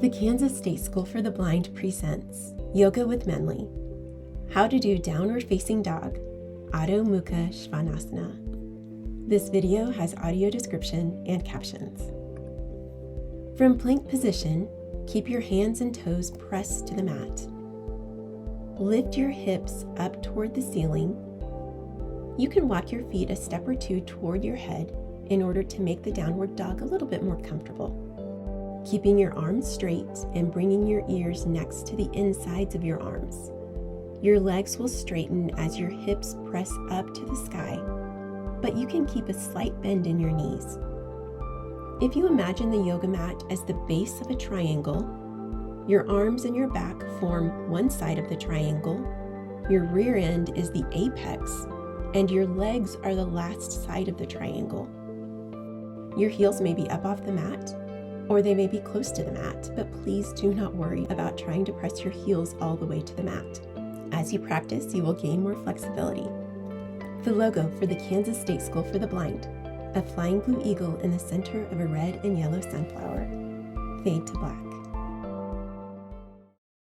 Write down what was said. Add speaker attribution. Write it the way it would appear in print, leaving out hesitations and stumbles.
Speaker 1: The Kansas State School for the Blind presents Yoga with Menely. How to do downward facing dog, adho, mukha, svanasana. This video has audio description and captions. From plank position, keep your hands and toes pressed to the mat. Lift your hips up toward the ceiling. You can walk your feet a step or two toward your head in order to make the downward dog a little bit more comfortable. Keeping your arms straight and bringing your ears next to the insides of your arms. Your legs will straighten as your hips press up to the sky, but you can keep a slight bend in your knees. If you imagine the yoga mat as the base of a triangle, your arms and your back form one side of the triangle, your rear end is the apex, and your legs are the last side of the triangle. Your heels may be up off the mat, or they may be close to the mat, but please do not worry about trying to press your heels all the way to the mat. As you practice, you will gain more flexibility. The logo for the Kansas State School for the Blind, a flying blue eagle in the center of a red and yellow sunflower. Fade to black.